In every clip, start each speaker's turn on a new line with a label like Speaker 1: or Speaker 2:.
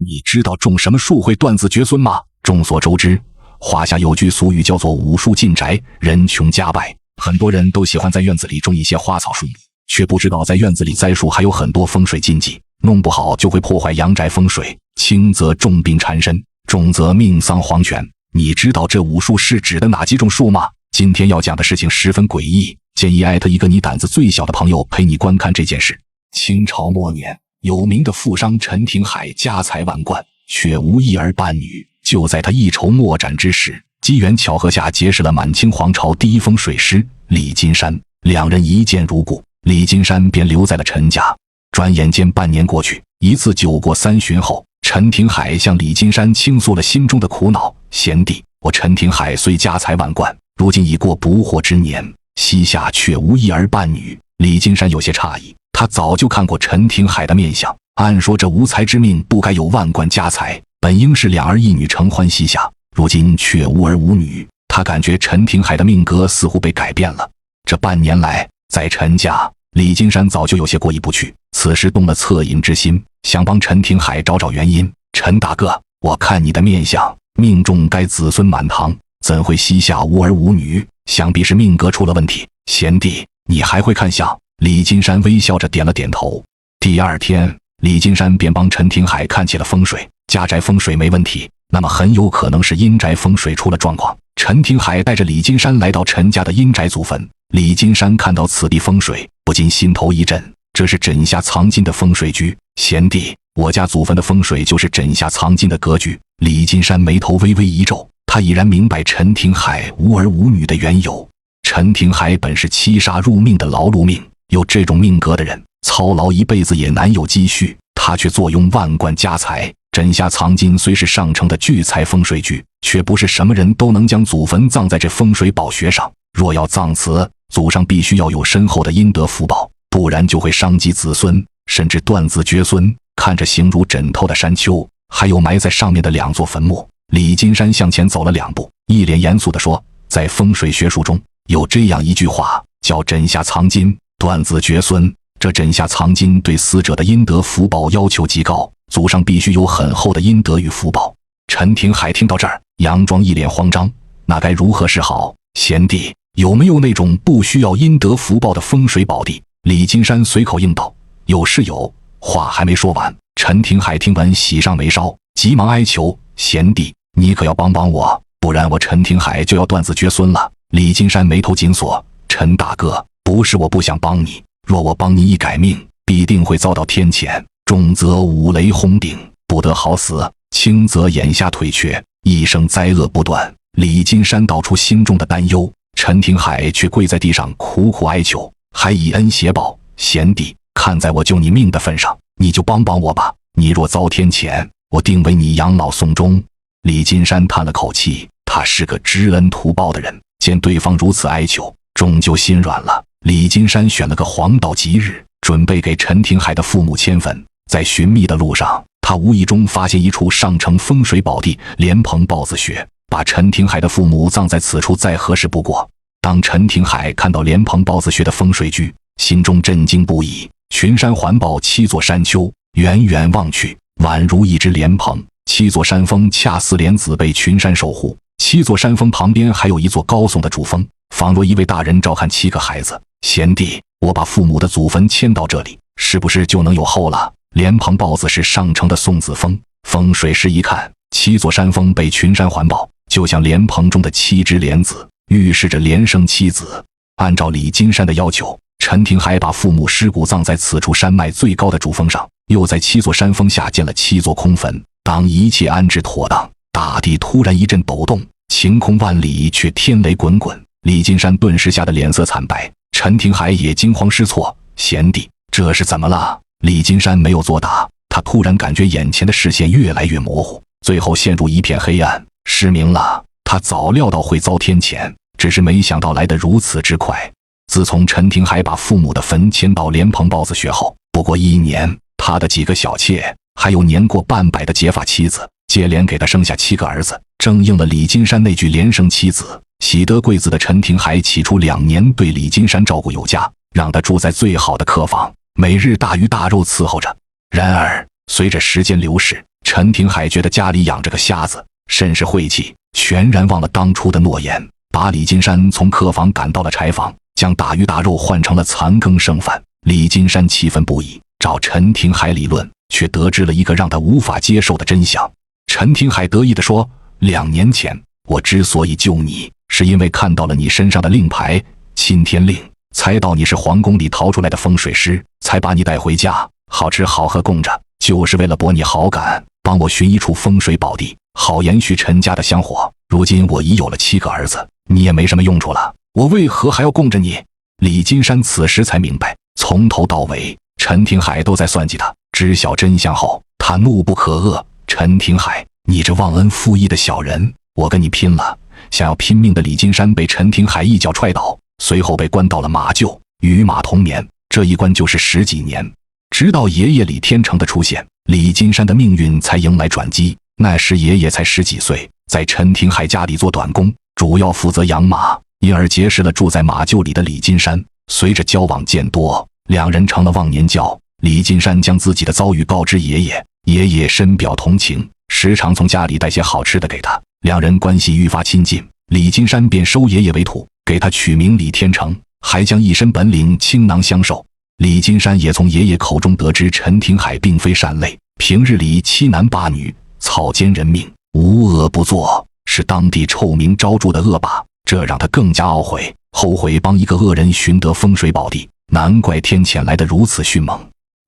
Speaker 1: 你知道种什么树会断子绝孙吗？众所周知，华夏有句俗语叫做武术进宅，人穷家败。很多人都喜欢在院子里种一些花草树木，却不知道在院子里栽树还有很多风水禁忌，弄不好就会破坏阳宅风水，轻则重病缠身，重则命丧黄泉。你知道这武术是指的哪几种树吗？今天要讲的事情十分诡异，建议艾特一个你胆子最小的朋友陪你观看这件事。清朝末年，有名的富商陈廷海家财万贯，却无一儿半女。就在他一筹莫展之时，机缘巧合下结识了满清皇朝第一风水师李金山，两人一见如故，李金山便留在了陈家。转眼间半年过去，一次酒过三巡后，陈廷海向李金山倾诉了心中的苦恼：贤弟，我陈廷海虽家财万贯，如今已过不惑之年，膝下却无一儿半女。李金山有些诧异，他早就看过陈廷海的面相，按说这无才之命不该有万贯家财，本应是两儿一女承欢膝下，如今却无儿无女。他感觉陈廷海的命格似乎被改变了。这半年来，在陈家，李金山早就有些过意不去，此时动了恻隐之心，想帮陈廷海找找原因。陈大哥，我看你的面相，命中该子孙满堂，怎会膝下无儿无女？想必是命格出了问题。贤弟，你还会看相？李金山微笑着点了点头。第二天，李金山便帮陈廷海看起了风水，家宅风水没问题，那么很有可能是阴宅风水出了状况。陈廷海带着李金山来到陈家的阴宅祖坟，李金山看到此地风水，不禁心头一震，这是枕下藏金的风水局。贤弟，我家祖坟的风水就是枕下藏金的格局。李金山眉头微微一皱，他已然明白陈廷海无儿无女的缘由。陈廷海本是七杀入命的劳碌命，有这种命格的人，操劳一辈子也难有积蓄，他却坐拥万贯家财。枕下藏金虽是上乘的聚财风水局，却不是什么人都能将祖坟葬在这风水宝穴上。若要葬此，祖上必须要有深厚的阴德福报，不然就会伤及子孙，甚至断子绝孙。看着形如枕头的山丘，还有埋在上面的两座坟墓，李金山向前走了两步，一脸严肃地说：在风水学术中有这样一句话，叫枕下藏金，断子绝孙。这枕下藏金对死者的阴德福报要求极高，祖上必须有很厚的阴德与福报。陈廷海听到这儿，佯装一脸慌张，那该如何是好？贤弟，有没有那种不需要阴德福报的风水宝地？李金山随口应道：有是有。话还没说完，陈廷海听闻喜上眉梢，急忙哀求：贤弟，你可要帮帮我，不然我陈廷海就要断子绝孙了。李金山眉头紧锁：陈大哥，不是我不想帮你，若我帮你一改命，必定会遭到天谴，重则五雷轰顶，不得好死；轻则眼下腿瘸，一生灾厄不断。李金山道出心中的担忧，陈廷海却跪在地上苦苦哀求，还以恩携报：贤弟，看在我救你命的份上，你就帮帮我吧，你若遭天谴，我定为你养老送终。李金山叹了口气，他是个知恩图报的人，见对方如此哀求，终究心软了。李金山选了个黄道吉日，准备给陈廷海的父母迁坟。在寻觅的路上，他无意中发现一处上乘风水宝地莲蓬豹子穴，把陈廷海的父母葬在此处再合适不过。当陈廷海看到莲蓬豹子穴的风水局，心中震惊不已。群山环抱七座山丘，远远望去，宛如一只莲蓬，七座山峰恰似莲子被群山守护。七座山峰旁边还有一座高耸的主峰，仿若一位大人照看七个孩子。贤弟，我把父母的祖坟迁到这里，是不是就能有后了？莲蓬豹子是上乘的送子峰，风水师一看，七座山峰被群山环抱，就像莲蓬中的七只莲子，预示着连生七子。按照李金山的要求，陈廷海把父母尸骨葬在此处山脉最高的主峰上，又在七座山峰下建了七座空坟。当一切安置妥当，大地突然一阵抖动，晴空万里，却天雷滚滚。李金山顿时吓得脸色惨白，陈廷海也惊慌失措：贤弟，这是怎么了？李金山没有作答，他突然感觉眼前的视线越来越模糊，最后陷入一片黑暗，失明了。他早料到会遭天谴，只是没想到来得如此之快。自从陈廷海把父母的坟迁到莲蓬豹子穴后，不过1年，他的几个小妾，还有年过半百的结发妻子，接连给他生下7个儿子，正应了李金山那句连生7子。喜得贵子的陈廷海起初2年对李金山照顾有加，让他住在最好的客房，每日大鱼大肉伺候着。然而随着时间流逝，陈廷海觉得家里养着个瞎子，甚是晦气，全然忘了当初的诺言，把李金山从客房赶到了柴房，将大鱼大肉换成了残羹剩饭。李金山气愤不已，找陈廷海理论，却得知了一个让他无法接受的真相。陈廷海得意地说：“2年前，我之所以救你，是因为看到了你身上的令牌钦天令，猜到你是皇宫里逃出来的风水师，才把你带回家，好吃好喝供着，就是为了博你好感，帮我寻一处风水宝地，好延续陈家的香火。如今我已有了7个儿子，你也没什么用处了，我为何还要供着你？”李金山此时才明白，从头到尾陈廷海都在算计他。知晓真相后，他怒不可遏：“陈廷海，你这忘恩负义的小人，我跟你拼了！”想要拼命的李金山被陈廷海一脚踹倒，随后被关到了马厩，与马同眠。这一关就是10几年，直到爷爷李天成的出现，李金山的命运才迎来转机。那时爷爷才10几岁，在陈廷海家里做短工，主要负责养马，因而结识了住在马厩里的李金山。随着交往渐多，两人成了忘年交。李金山将自己的遭遇告知爷爷，爷爷深表同情，时常从家里带些好吃的给他，两人关系愈发亲近。李金山便收爷爷为徒，给他取名李天成，还将一身本领倾囊相授。李金山也从爷爷口中得知陈廷海并非善类，平日里欺男霸女，草菅人命，无恶不作，是当地臭名昭著的恶霸。这让他更加懊悔，后悔帮一个恶人寻得风水宝地，难怪天谴来得如此迅猛。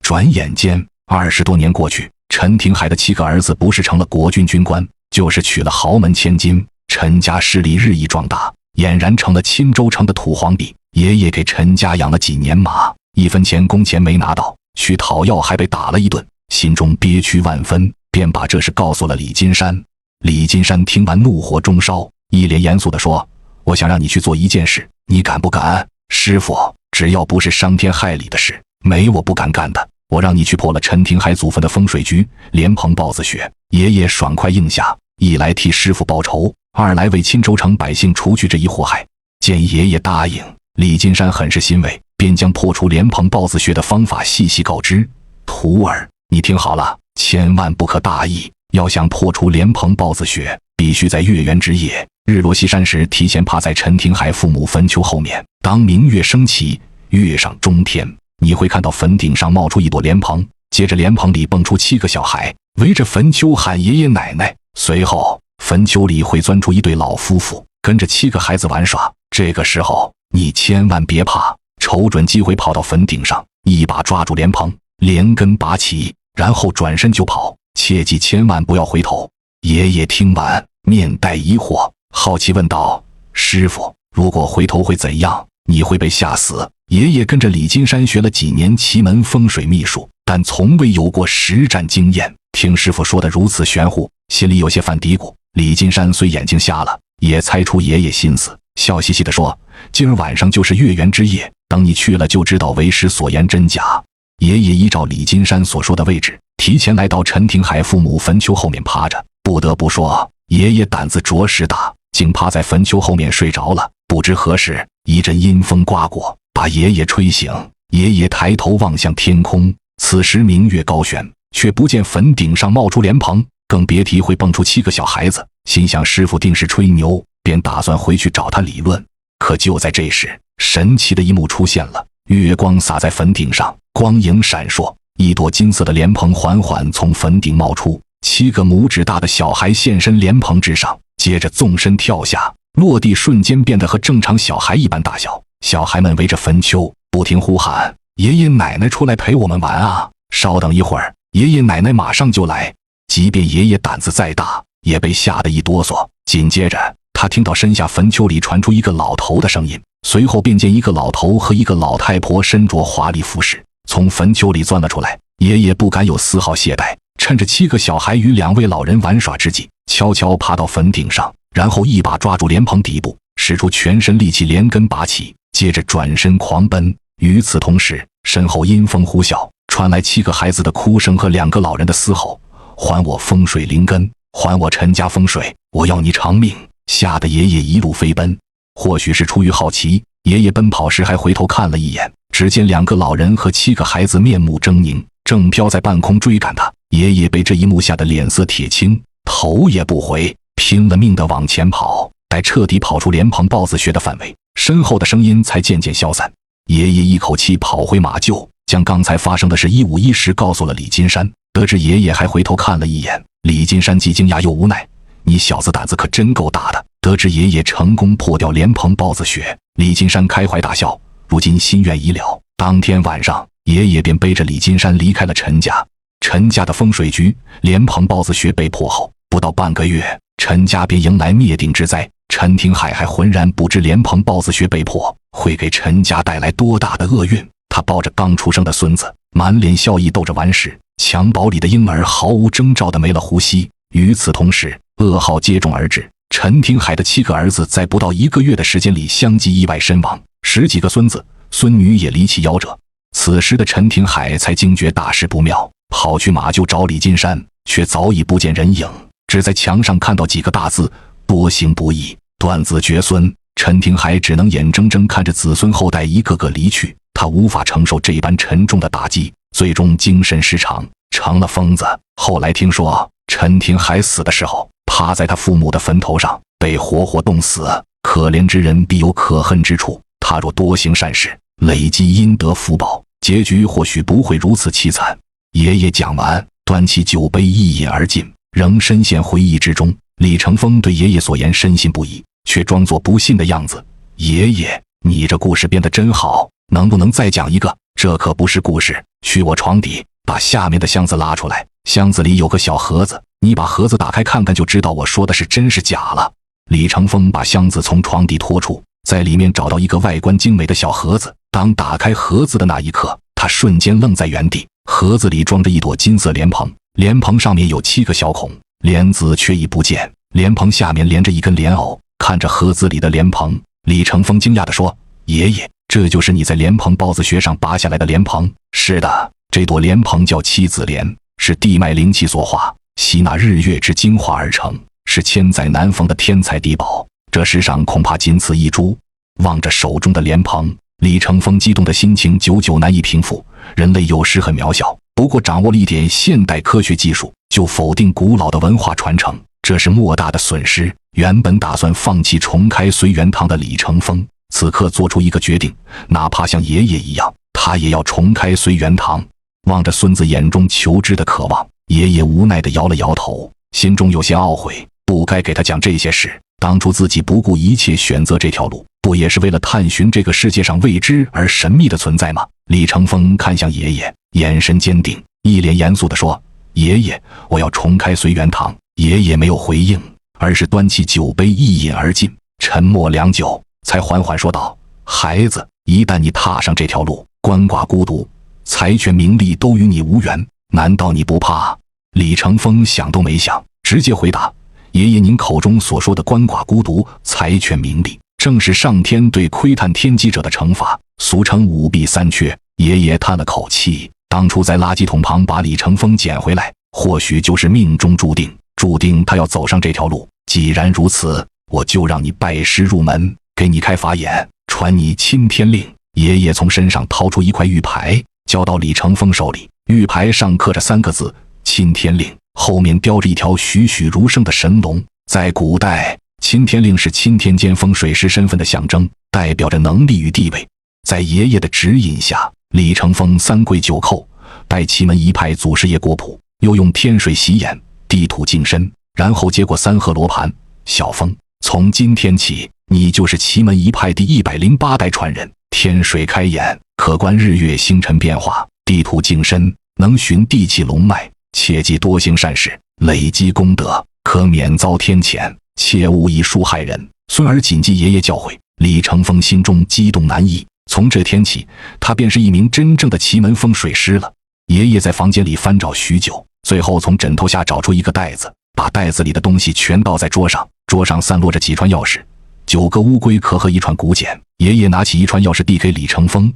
Speaker 1: 转眼间20多年过去，陈廷海的7个儿子不是成了国军军官，就是娶了豪门千金，陈家势力日益壮大，俨然成了钦州城的土皇帝。爷爷给陈家养了几年马，1分钱工钱没拿到，去讨要还被打了一顿，心中憋屈万分，便把这事告诉了李金山。李金山听完怒火中烧，一脸严肃地说：“我想让你去做一件事，你敢不敢？”“师傅，只要不是伤天害理的事，没我不敢干的。我让你去破了陈廷海祖坟的风水局，莲蓬豹子穴。”爷爷爽快应下，一来替师傅报仇，二来为钦州城百姓除去这一祸害。见爷爷答应，李金山很是欣慰，便将破除莲蓬豹子穴的方法细细告知：“徒儿，你听好了，千万不可大意。要想破除莲蓬豹子穴，必须在月圆之夜，日落西山时，提前趴在陈廷海父母坟丘后面。当明月升起，月上中天，你会看到坟顶上冒出一朵莲蓬，接着莲蓬里蹦出7个小孩，围着坟丘喊爷爷奶奶。随后坟丘里会钻出一对老夫妇，跟着7个孩子玩耍。这个时候你千万别怕，瞅准机会跑到坟顶上，一把抓住莲蓬，连根拔起，然后转身就跑，切记千万不要回头。”爷爷听完面带疑惑，好奇问道：“师傅，如果回头会怎样？你会被吓死？”爷爷跟着李金山学了几年奇门风水秘术，但从未有过实战经验，听师傅说的如此玄乎，心里有些犯嘀咕。李金山虽眼睛瞎了，也猜出爷爷心思，笑嘻嘻地说：“今儿晚上就是月圆之夜，等你去了就知道为师所言真假。”爷爷依照李金山所说的位置，提前来到陈廷海父母坟丘后面趴着。不得不说，爷爷胆子着实大，竟趴在坟丘后面睡着了。不知何时，一阵阴风刮过，把爷爷吹醒。爷爷抬头望向天空，此时明月高悬，却不见坟顶上冒出莲蓬，更别提会蹦出7个小孩子。心想师傅定是吹牛，便打算回去找他理论。可就在这时，神奇的一幕出现了，月光洒在坟顶上，光影闪烁，一朵金色的莲蓬缓缓从坟顶冒出，7个拇指大的小孩现身莲蓬之上，接着纵身跳下，落地瞬间变得和正常小孩一般大小。小孩们围着坟丘不停呼喊：“爷爷奶奶出来陪我们玩啊！稍等一会儿，爷爷奶奶马上就来。”即便爷爷胆子再大，也被吓得一哆嗦。紧接着他听到身下坟丘里传出一个老头的声音，随后便见一个老头和一个老太婆身着华丽服饰从坟丘里钻了出来。爷爷不敢有丝毫懈怠，趁着7个小孩与2位老人玩耍之际，悄悄爬到坟顶上，然后一把抓住莲蓬底部，使出全身力气连根拔起，接着转身狂奔。与此同时，身后阴风呼啸，传来7个孩子的哭声和2个老人的嘶吼：“还我风水灵根，还我陈家风水，我要你偿命！”吓得爷爷一路飞奔。或许是出于好奇，爷爷奔跑时还回头看了一眼，只见2个老人和7个孩子面目狰狞，正飘在半空追赶他。爷爷被这一幕吓得脸色铁青，头也不回，拼了命地往前跑。待彻底跑出莲蓬豹子穴的范围，身后的声音才渐渐消散。爷爷一口气跑回马厩，将刚才发生的事一五一十告诉了李金山。得知爷爷还回头看了一眼，李金山既惊讶又无奈：“你小子胆子可真够大的！”得知爷爷成功破掉莲蓬豹子穴，李金山开怀大笑，如今心愿已了。当天晚上，爷爷便背着李金山离开了陈家。陈家的风水局莲蓬豹子穴被破后，不到半个月，陈家便迎来灭顶之灾。陈廷海还浑然不知莲蓬豹子穴被破会给陈家带来多大的厄运。他抱着刚出生的孙子，满脸笑意逗着玩时，襁褓里的婴儿毫无征兆地没了呼吸。与此同时，噩耗接踵而至，陈廷海的7个儿子在不到1个月的时间里相继意外身亡，10几个孙子孙女也离奇夭折。此时的陈廷海才惊觉大事不妙，跑去马厩找李金山，却早已不见人影，只在墙上看到几个大字：多行不义，断子绝孙。陈廷海只能眼睁睁看着子孙后代一个个离去，他无法承受这般沉重的打击，最终精神失常，成了疯子。后来听说陈廷海死的时候，趴在他父母的坟头上，被活活冻死。可怜之人必有可恨之处，他若多行善事，累积阴德福报，结局或许不会如此凄惨。爷爷讲完，端起酒杯一饮而尽，仍深陷回忆之中。李成风对爷爷所言深信不疑，却装作不信的样子：“爷爷，你这故事编得真好，能不能再讲一个？这可不是故事。去我床底，把下面的箱子拉出来，箱子里有个小盒子，你把盒子打开看看，就知道我说的是真是假了。”李成风把箱子从床底拖出，在里面找到一个外观精美的小盒子。当打开盒子的那一刻，他瞬间愣在原地。盒子里装着一朵金色莲蓬，莲蓬上面有7个小孔，莲子却已不见，莲蓬下面连着一根莲藕。看着盒子里的莲蓬，李成风惊讶地说：“爷爷，这就是你在莲蓬豹子穴上拔下来的莲蓬？”“是的，这朵莲蓬叫七子莲，是地脉灵气所化，吸纳日月之精华而成，是千载难逢的天材地宝，这世上恐怕仅此一株。”望着手中的莲蓬，李成风激动的心情久久难以平复。人类有时很渺小，不过掌握了一点现代科学技术，就否定古老的文化传承，这是莫大的损失。原本打算放弃重开随缘堂的李成风，此刻做出一个决定，哪怕像爷爷一样，他也要重开随缘堂。望着孙子眼中求知的渴望，爷爷无奈地摇了摇头，心中有些懊悔，不该给他讲这些事。当初自己不顾一切选择这条路，不也是为了探寻这个世界上未知而神秘的存在吗？李成风看向爷爷，眼神坚定，一脸严肃地说：“爷爷，我要重开随缘堂。”爷爷没有回应，而是端起酒杯一饮而尽，沉默良久，才缓缓说道：“孩子，一旦你踏上这条路，鳏寡孤独、财权名利都与你无缘，难道你不怕？”李成风想都没想，直接回答：“爷爷，您口中所说的鳏寡孤独、财权名利，正是上天对窥探天机者的惩罚，俗称五弊三缺。”爷爷叹了口气，当初在垃圾桶旁把李成风捡回来，或许就是命中注定，注定他要走上这条路。既然如此，我就让你拜师入门，给你开法眼，传你钦天令。爷爷从身上掏出一块玉牌，交到李成风手里。玉牌上刻着3个字：钦天令，后面雕着一条栩栩如生的神龙。在古代，钦天令是钦天监风水师身份的象征，代表着能力与地位。在爷爷的指引下，李成风3跪9叩，拜奇门一派祖师爷国谱，又用天水洗眼，地土净身，然后接过3盒罗盘。小风，从今天起，你就是奇门一派第108代传人。天水开眼，可观日月星辰变化；地土净身，能寻地气龙脉。切记多行善事，累积功德，可免遭天谴，切勿以术害人。孙儿谨记爷爷教诲。李成风心中激动难抑，从这天起，他便是一名真正的奇门风水师了。爷爷在房间里翻找许久，最后从枕头下找出一个袋子，把袋子里的东西全倒在桌上。桌上散落着几串钥匙、9个乌龟壳和一串古简。爷爷拿起一串钥匙递给李成风：“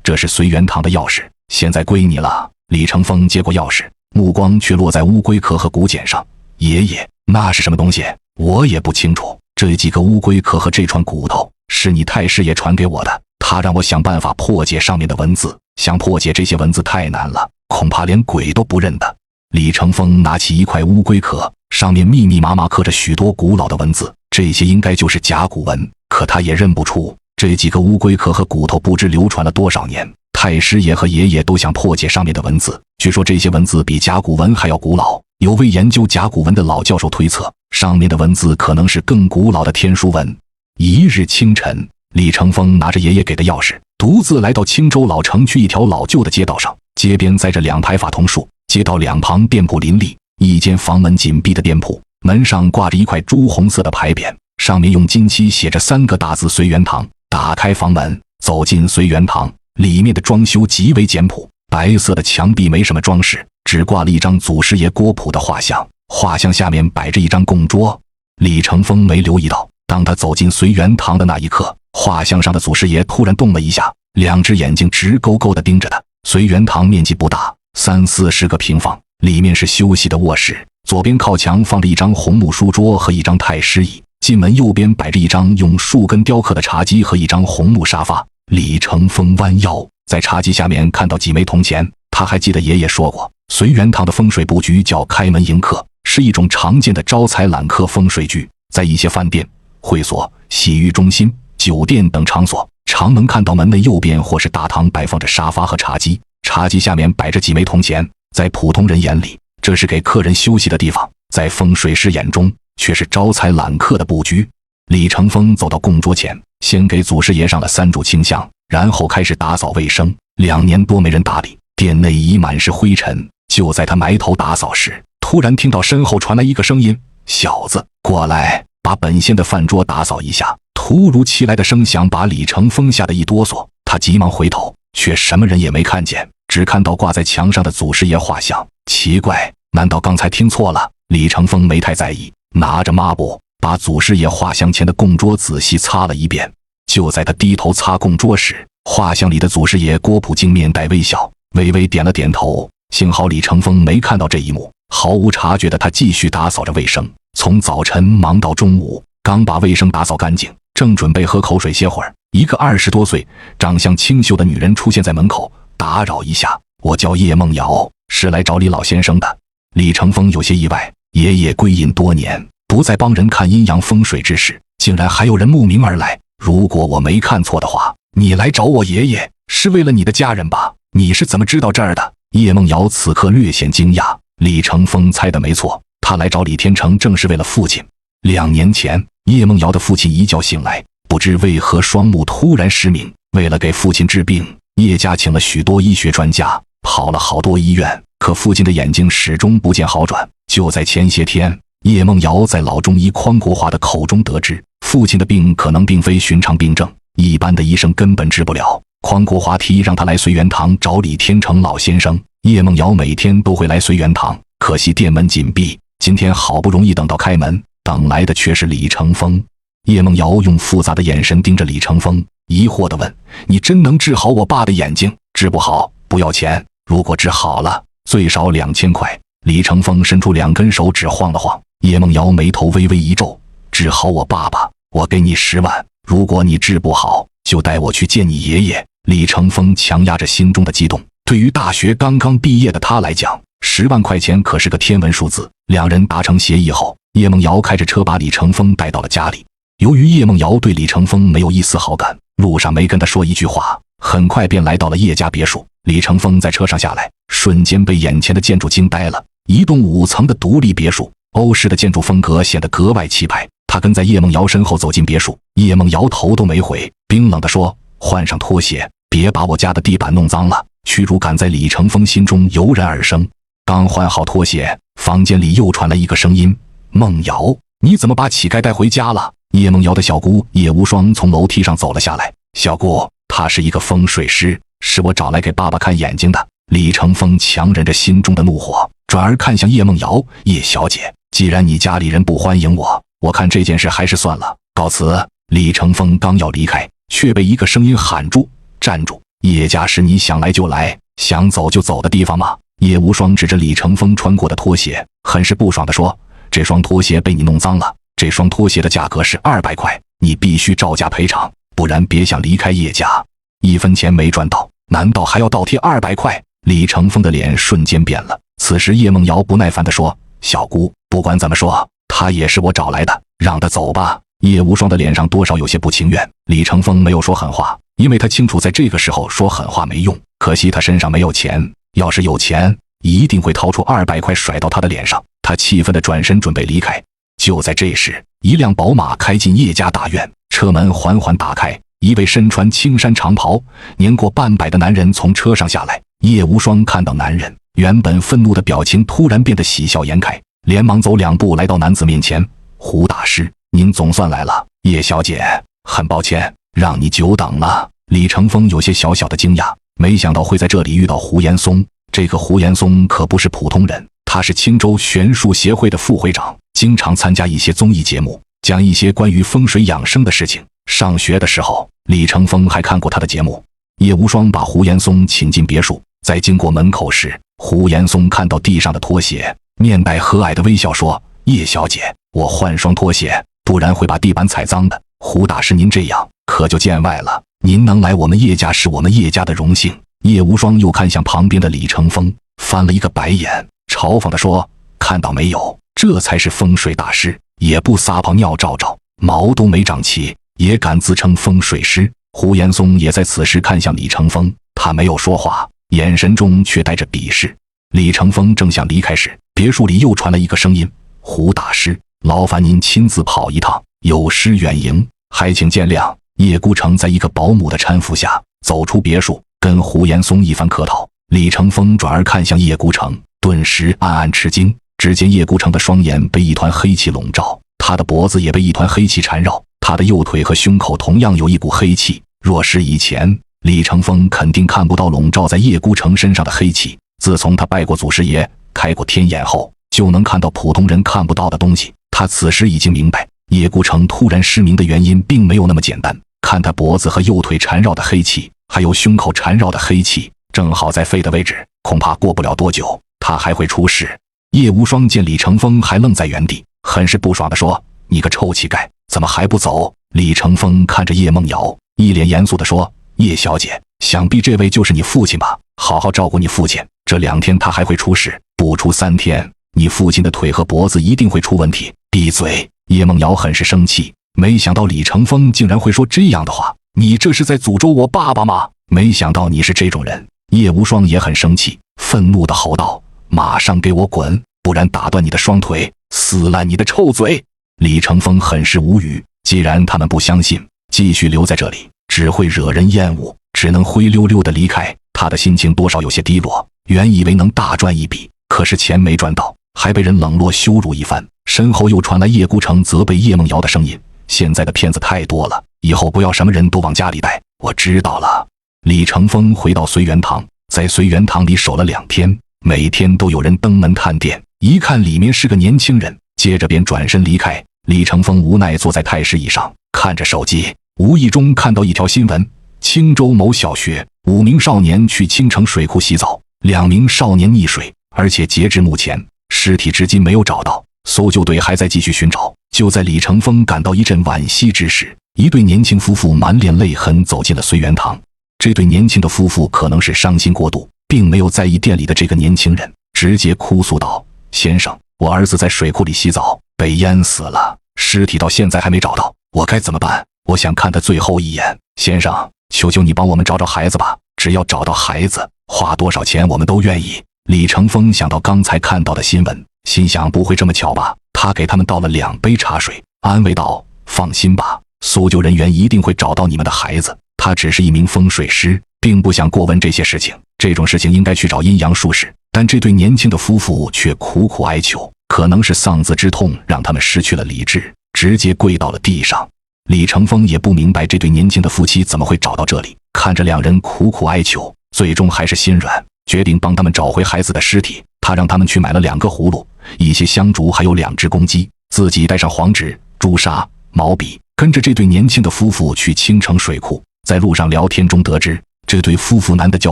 Speaker 1: 这是随缘堂的钥匙，现在归你了。”李成风接过钥匙，目光却落在乌龟壳和古简上。“爷爷，那是什么东西？我也不清楚。这几个乌龟壳和这串骨头是你太师爷传给我的，他让我想办法破解上面的文字。想破解这些文字太难了，恐怕连鬼都不认得。”李成风拿起一块乌龟壳，上面密密麻麻刻着许多古老的文字，这些应该就是甲骨文，可他也认不出。这几个乌龟壳和骨头不知流传了多少年，太师爷和爷爷都想破解上面的文字，据说这些文字比甲骨文还要古老。有位研究甲骨文的老教授推测，上面的文字可能是更古老的天书文。一日清晨，李成风拿着爷爷给的钥匙，独自来到青州老城区一条老旧的街道上，街边栽着2排法桐树，街道两旁店铺林立，一间房门紧闭的店铺，门上挂着一块朱红色的牌匾，上面用金漆写着3个大字随缘堂。打开房门，走进随缘堂，里面的装修极为简朴，白色的墙壁没什么装饰，只挂了一张祖师爷郭璞的画像，画像下面摆着一张供桌。李成风没留意到，当他走进随缘堂的那一刻，画像上的祖师爷突然动了一下，2只眼睛直勾勾地盯着他。随缘堂面积不大，30-40个平方，里面是休息的卧室，左边靠墙放着一张红木书桌和一张太师椅，进门右边摆着一张用树根雕刻的茶几和一张红木沙发。李成风弯腰在茶几下面看到几枚铜钱，他还记得爷爷说过，随缘堂的风水布局叫开门迎客，是一种常见的招财揽客风水局，在一些饭店、会所、洗浴中心、酒店等场所常能看到门内右边或是大堂摆放着沙发和茶几，茶几下面摆着几枚铜钱。在普通人眼里，这是给客人休息的地方，在风水师眼中却是招财揽客的布局。李成风走到供桌前，先给祖师爷上了3炷清香，然后开始打扫卫生。2年多没人打理，店内已满是灰尘。就在他埋头打扫时，突然听到身后传来一个声音：“小子，过来，把本县的饭桌打扫一下。”突如其来的声响把李成风吓得一哆嗦，他急忙回头，却什么人也没看见，只看到挂在墙上的祖师爷画像。奇怪，难道刚才听错了？李成风没太在意，拿着抹布把祖师爷画像前的供桌仔细擦了一遍。就在他低头擦供桌时，画像里的祖师爷郭璞竟面带微笑，微微点了点头。幸好李成风没看到这一幕，毫无察觉的他继续打扫着卫生，从早晨忙到中午，刚把卫生打扫干净，正准备喝口水歇会儿，一个20多岁、长相清秀的女人出现在门口：“打扰一下，我叫叶梦瑶，是来找李老先生的。”李成风有些意外，爷爷归隐多年，不再帮人看阴阳风水之事，竟然还有人慕名而来。如果我没看错的话，你来找我爷爷是为了你的家人吧？你是怎么知道这儿的？叶梦瑶此刻略显惊讶。李成风猜得没错，他来找李天成正是为了父亲。2年前，叶梦瑶的父亲一觉醒来，不知为何双目突然失明。为了给父亲治病，叶家请了许多医学专家，跑了好多医院，可父亲的眼睛始终不见好转。就在前些天，叶梦瑶在老中医匡国华的口中得知，父亲的病可能并非寻常病症，一般的医生根本治不了。匡国华提议让他来随缘堂找李天成老先生。叶梦瑶每天都会来随缘堂，可惜店门紧闭。今天好不容易等到开门，等来的却是李成风。叶梦瑶用复杂的眼神盯着李成风，疑惑地问：“你真能治好我爸的眼睛？治不好不要钱，如果治好了，最少2000块。”李成风伸出2根手指晃了晃，叶梦瑶眉头微微一皱：“治好我爸爸，我给你10万；如果你治不好，就带我去见你爷爷。”李成风强压着心中的激动，对于大学刚刚毕业的他来讲，10万块钱可是个天文数字。2人达成协议后，叶梦瑶开着车把李成风带到了家里。由于叶梦瑶对李成风没有一丝好感，路上没跟他说一句话，很快便来到了叶家别墅。李成风在车上下来，瞬间被眼前的建筑惊呆了。一栋5层的独立别墅，欧式的建筑风格显得格外气派。他跟在叶梦瑶身后走进别墅，叶梦瑶头都没回，冰冷地说：“换上拖鞋，别把我家的地板弄脏了。”屈辱感在李成风心中油然而生。刚换好拖鞋，房间里又传来一个声音：“梦瑶，你怎么把乞丐带回家了？”叶梦瑶的小姑叶无双从楼梯上走了下来：“小姑，他是一个风水师，是我找来给爸爸看眼睛的。”李成风强忍着心中的怒火，转而看向叶梦瑶：“叶小姐，既然你家里人不欢迎我，我看这件事还是算了，告辞。”李成风刚要离开，却被一个声音喊住：“站住！叶家是你想来就来，想走就走的地方吗？”叶无双指着李成风穿过的拖鞋，很是不爽地说：“这双拖鞋被你弄脏了，这双拖鞋的价格是200块，你必须照价赔偿，不然别想离开叶家。1分钱没赚到，难道还要倒贴200块？”李成风的脸瞬间变了，此时叶梦瑶不耐烦地说：“小姑，不管怎么说，他也是我找来的，让他走吧。”叶无双的脸上多少有些不情愿。李成风没有说狠话，因为他清楚在这个时候说狠话没用。可惜他身上没有钱，要是有钱，一定会掏出200块甩到他的脸上。他气愤地转身准备离开。就在这时，一辆宝马开进叶家大院，车门缓缓打开，一位身穿青衫长袍、年过半百的男人从车上下来。叶无双看到男人，原本愤怒的表情突然变得喜笑颜开，连忙走2步来到男子面前：“胡大师，您总算来了。叶小姐，很抱歉，让你久等了。”李成风有些小小的惊讶，没想到会在这里遇到胡延松。这个胡延松可不是普通人，他是青州玄术协会的副会长，经常参加一些综艺节目，讲一些关于风水养生的事情。上学的时候，李成风还看过他的节目。叶无双把胡延松请进别墅，在经过门口时，胡延松看到地上的拖鞋，面带和蔼的微笑说：“叶小姐，我换双拖鞋，不然会把地板踩脏的。胡大师您这样可就见外了，您能来我们叶家是我们叶家的荣幸。”叶无双又看向旁边的李成风，翻了一个白眼，嘲讽地说：“看到没有，这才是风水大师，也不撒泡尿照照，毛都没长齐，也敢自称风水师。”胡延松也在此时看向李成风，他没有说话，眼神中却带着鄙视。李成风正想离开时，别墅里又传来一个声音：“胡大师，劳烦您亲自跑一趟，有失远迎，还请见谅。”叶孤城在一个保姆的搀扶下走出别墅，跟胡延松一番客套。李成风转而看向叶孤城，顿时暗暗吃惊。只见叶孤城的双眼被一团黑气笼罩，他的脖子也被一团黑气缠绕，他的右腿和胸口同样有一股黑气。若是以前，李成风肯定看不到笼罩在叶孤城身上的黑气。自从他拜过祖师爷，开过天眼后，就能看到普通人看不到的东西。他此时已经明白，叶孤城突然失明的原因并没有那么简单。看他脖子和右腿缠绕的黑气，还有胸口缠绕的黑气，正好在肺的位置，恐怕过不了多久，他还会出事。叶无双见李成风还愣在原地，很是不爽地说：“你个臭乞丐，怎么还不走？”李成风看着叶梦瑶，一脸严肃地说：“叶小姐，想必这位就是你父亲吧？好好照顾你父亲，这2天他还会出事，不出3天，你父亲的腿和脖子一定会出问题。闭嘴！”叶梦瑶很是生气，没想到李成风竟然会说这样的话，你这是在诅咒我爸爸吗？没想到你是这种人。叶无双也很生气，愤怒地吼道：“马上给我滚，不然打断你的双腿，撕烂你的臭嘴！”李成风很是无语，既然他们不相信，继续留在这里只会惹人厌恶，只能灰溜溜地离开。他的心情多少有些低落，原以为能大赚一笔，可是钱没赚到，还被人冷落羞辱一番。身后又传来叶孤城责备叶梦瑶的声音：“现在的骗子太多了，以后不要什么人都往家里带。”“我知道了。”李成风回到随园堂，在随园堂里守了2天，每天都有人登门探店，一看里面是个年轻人，接着便转身离开。李成风无奈坐在太师椅上，看着手机，无意中看到一条新闻：青州某小学5名少年去青城水库洗澡，2名少年溺水，而且截至目前，尸体至今没有找到，搜救队还在继续寻找。就在李成风感到一阵惋惜之时，一对年轻夫妇满脸泪痕走进了随园堂。这对年轻的夫妇可能是伤心过度，并没有在意店里的这个年轻人，直接哭诉道：“先生，我儿子在水库里洗澡，被淹死了，尸体到现在还没找到，我该怎么办？我想看他最后一眼。先生，求求你帮我们找找孩子吧，只要找到孩子，花多少钱我们都愿意。”李成风想到刚才看到的新闻，心想不会这么巧吧，他给他们倒了2杯茶水，安慰道：“放心吧，搜救人员一定会找到你们的孩子。他只是一名风水师，并不想过问这些事情，这种事情应该去找阴阳术士。”但这对年轻的夫妇却苦苦哀求，可能是丧子之痛让他们失去了理智，直接跪到了地上。李成风也不明白这对年轻的夫妻怎么会找到这里，看着2人苦苦哀求，最终还是心软，决定帮他们找回孩子的尸体。他让他们去买了2个葫芦、一些香烛，还有2只公鸡，自己带上黄纸、朱砂、毛笔，跟着这对年轻的夫妇去青城水库。在路上聊天中得知，这对夫妇男的叫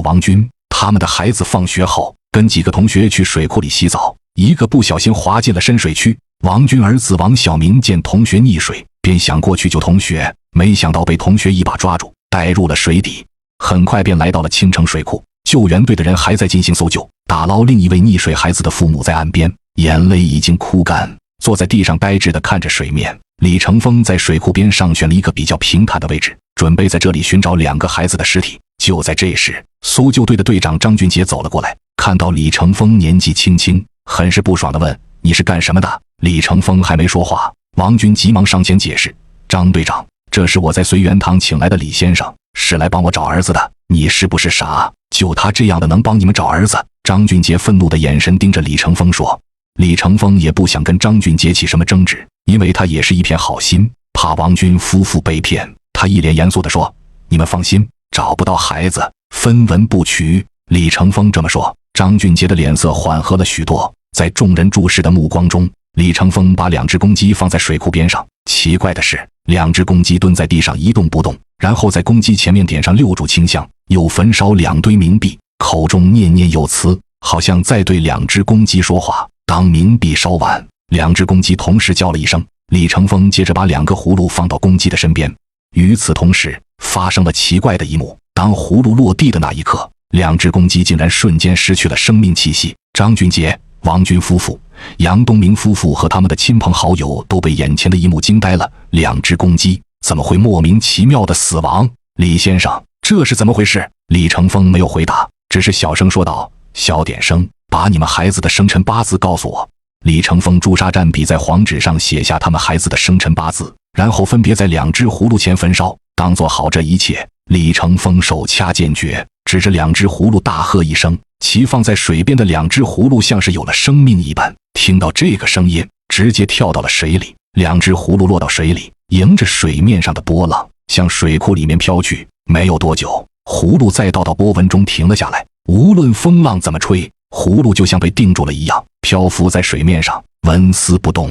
Speaker 1: 王军，他们的孩子放学后跟几个同学去水库里洗澡，一个不小心滑进了深水区。王军儿子王小明见同学溺水，便想过去救同学，没想到被同学一把抓住，带入了水底。很快便来到了青城水库，救援队的人还在进行搜救，打捞另一位溺水孩子的父母在岸边，眼泪已经哭干，坐在地上呆滞地看着水面。李成峰在水库边上选了一个比较平坦的位置，准备在这里寻找2个孩子的尸体。就在这时，搜救队的队长张俊杰走了过来，看到李成峰年纪轻轻，很是不爽地问：“你是干什么的？”李成峰还没说话，王军急忙上前解释：“张队长，这是我在随缘堂请来的李先生，是来帮我找儿子的。你是不是傻？就他这样的能帮你们找儿子？”张俊杰愤怒的眼神盯着李成峰说。李成峰也不想跟张俊杰起什么争执，因为他也是一片好心，怕王军夫妇被骗。他一脸严肃地说：“你们放心，找不到孩子，分文不取。”李成峰这么说，张俊杰的脸色缓和了许多。在众人注视的目光中，李成峰把2只公鸡放在水库边上。奇怪的是，2只公鸡蹲在地上一动不动，然后在公鸡前面点上6炷清香，又焚烧2堆冥币，口中念念有词，好像在对2只公鸡说话。当冥币烧完，2只公鸡同时叫了一声。李成峰接着把2个葫芦放到公鸡的身边。与此同时，发生了奇怪的一幕：当葫芦落地的那一刻，2只公鸡竟然瞬间失去了生命气息。张俊杰、王军夫妇、杨东明夫妇和他们的亲朋好友都被眼前的一幕惊呆了。2只公鸡怎么会莫名其妙的死亡？李先生，这是怎么回事？李成峰没有回答，只是小声说道：“小点声，把你们孩子的生辰八字告诉我。”李成峰朱砂蘸笔在黄纸上写下他们孩子的生辰八字，然后分别在2只葫芦前焚烧。当做好这一切，李成峰手掐剑诀，指着2只葫芦大喝一声，其放在水边的2只葫芦像是有了生命一般，听到这个声音，直接跳到了水里。2只葫芦落到水里，迎着水面上的波浪向水库里面飘去。没有多久，葫芦再倒到波纹中停了下来，无论风浪怎么吹，葫芦就像被定住了一样，漂浮在水面上，纹丝不动。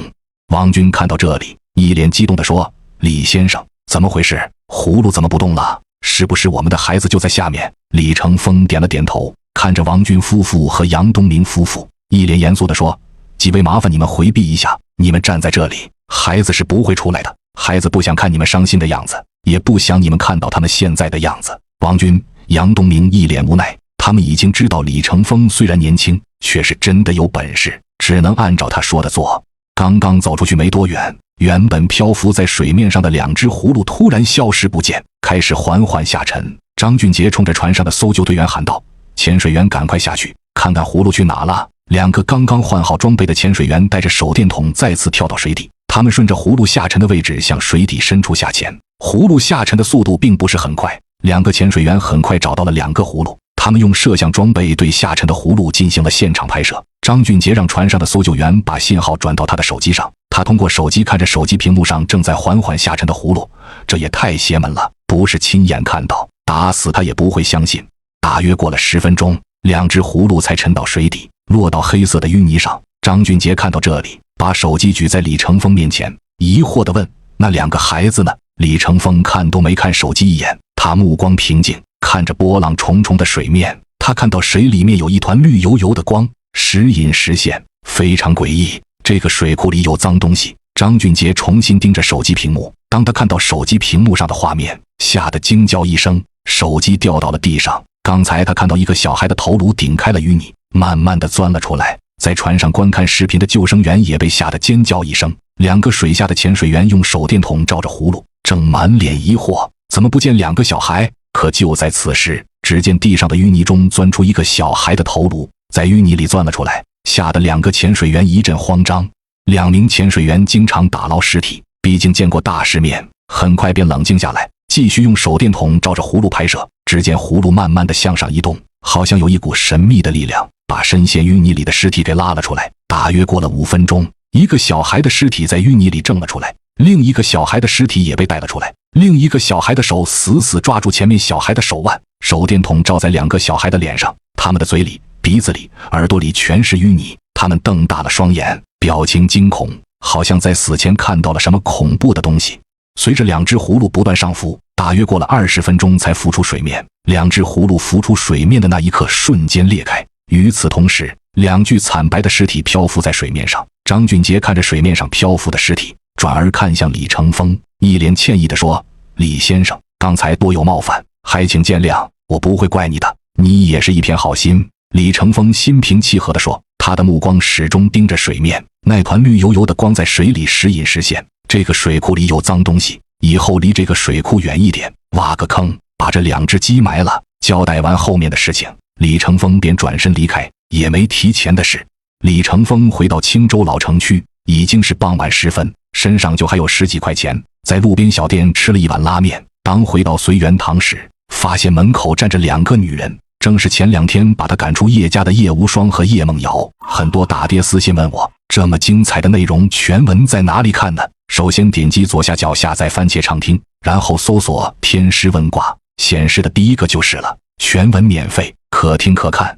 Speaker 1: 王军看到这里，一脸激动地说：“李先生，怎么回事？葫芦怎么不动了？是不是我们的孩子就在下面？”李成峰点了点头，看着王军夫妇和杨东明夫妇，一脸严肃地说：“几位，麻烦你们回避一下，你们站在这里，孩子是不会出来的。孩子不想看你们伤心的样子，也不想你们看到他们现在的样子。”王军、杨东明一脸无奈，他们已经知道李成峰虽然年轻，却是真的有本事，只能按照他说的做。刚刚走出去没多远，原本漂浮在水面上的2只葫芦突然消失不见，开始缓缓下沉。张俊杰冲着船上的搜救队员喊道：“潜水员，赶快下去，看看葫芦去哪了。”2个刚刚换好装备的潜水员带着手电筒再次跳到水底，他们顺着葫芦下沉的位置向水底深处下潜。葫芦下沉的速度并不是很快，2个潜水员很快找到了2个葫芦，他们用摄像装备对下沉的葫芦进行了现场拍摄。张俊杰让船上的搜救员把信号转到他的手机上，他通过手机看着手机屏幕上正在缓缓下沉的葫芦，这也太邪门了，不是亲眼看到，打死他也不会相信。大约过了10分钟，2只葫芦才沉到水底，落到黑色的淤泥上。张俊杰看到这里，把手机举在李成峰面前，疑惑地问：“那2个孩子呢？”李成峰看都没看手机一眼，他目光平静，看着波浪重重的水面，他看到水里面有一团绿油油的光，时隐时现，非常诡异。这个水库里有脏东西。张俊杰重新盯着手机屏幕，当他看到手机屏幕上的画面，吓得惊叫一声，手机掉到了地上。刚才他看到一个小孩的头颅顶开了淤泥，慢慢的钻了出来。在船上观看视频的救生员也被吓得尖叫一声。2个水下的潜水员用手电筒照着葫芦，正满脸疑惑，怎么不见2个小孩？可就在此时，只见地上的淤泥中钻出一个小孩的头颅，在淤泥里钻了出来，吓得2个潜水员一阵慌张。2名潜水员经常打捞尸体，毕竟见过大世面，很快便冷静下来，继续用手电筒照着葫芦拍摄。只见葫芦慢慢的向上移动，好像有一股神秘的力量把深陷淤泥里的尸体给拉了出来。大约过了5分钟，一个小孩的尸体在淤泥里挣了出来，另一个小孩的尸体也被带了出来。另一个小孩的手死死抓住前面小孩的手腕，手电筒照在2个小孩的脸上，他们的嘴里、鼻子里、耳朵里全是淤泥，他们瞪大了双眼，表情惊恐，好像在死前看到了什么恐怖的东西。随着2只葫芦不断上浮，大约过了20分钟才浮出水面。2只葫芦浮出水面的那一刻瞬间裂开，与此同时，2具惨白的尸体漂浮在水面上。张俊杰看着水面上漂浮的尸体，转而看向李成峰，一脸歉意地说：“李先生，刚才多有冒犯，还请见谅，我不会怪你的。”你也是一片好心。李成风心平气和地说，他的目光始终盯着水面，那团绿油油的光在水里时隐时现。这个水库里有脏东西，以后离这个水库远一点，挖个坑，把这2只鸡埋了。交代完后面的事情，李成风便转身离开，也没提钱的事。李成风回到青州老城区，已经是傍晚时分，身上就还有10几块钱，在路边小店吃了一碗拉面。当回到随园堂时，发现门口站着2个女人，正是前2天把他赶出叶家的叶无双和叶梦瑶。很多大爹私信问我，这么精彩的内容全文在哪里看呢？首先点击左下角下载番茄畅听，然后搜索天师问卦，显示的第一个就是了，全文免费，可听可看。